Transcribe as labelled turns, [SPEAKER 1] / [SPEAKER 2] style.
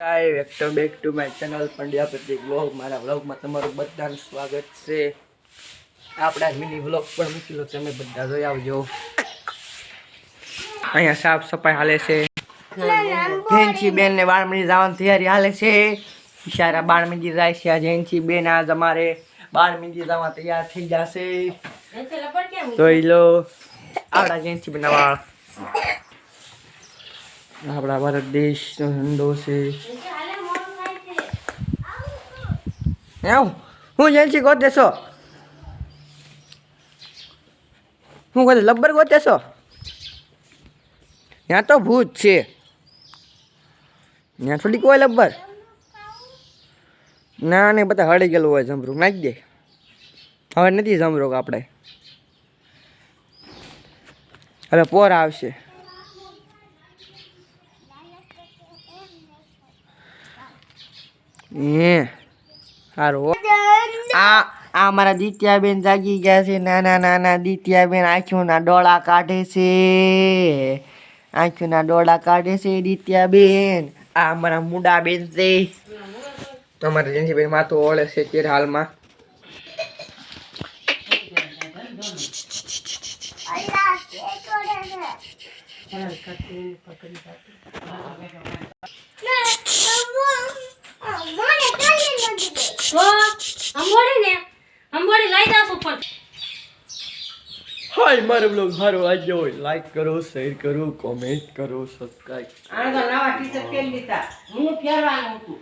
[SPEAKER 1] Hi welcome back to my channel Pandya Pratik vlog. મારા વ્લોગમાં તમારું બધાનું સ્વાગત છે. આપણા મિની વ્લોગ પણ મૂકેલો, તમે બધા જોઈ આવજો. અહીંયા સાફ સફાઈ હાલે છે. જૈનસી બેન ને બાળમંદિર જવાની તૈયારી હાલે છે. ઈશારા બાળમંદિર જાય છે. આ જૈનસી બેન આજ અમારે બાળમંદિર જવા તૈયાર થઈ જશે. જોઈ લો આપણા જૈનસી બેન વાળ. આપણા ભારત દેશનો ઝંડો છે. હું જૈનસી ગોતે છો? હું ગોતે લબ્બર ગોતે છો? ત્યાં તો ભૂત છે. ત્યાં થોડીક હોય લબ્બર. ના ને બધા હળી ગયેલું હોય જમરૂક નાખી દે. હવે નથી જમરૂક આપણે. હવે પોર આવશે. સારું. આ મારા દિત્યાબેન જાગી ગયા છે. નાના નાના દિત્યાબેન આંખોના ડોળા કાઢે છે. આંખોના ડોળા કાઢે છે દિત્યાબેન. આ અમારા મુડા બેન છે. તમારે જેનસીબેન માથું ઓળે છે અત્યારે હાલમાં. હાય મારો બ્લોગ સારો લાગ્યો હોય લાઈક કરો, શેર કરો, કોમેન્ટ કરો, સબસ્ક્રાઇબ. આ તો નવા ટી-શર્ટ પહેરી લીધા. હું ફેરવાનું હતું.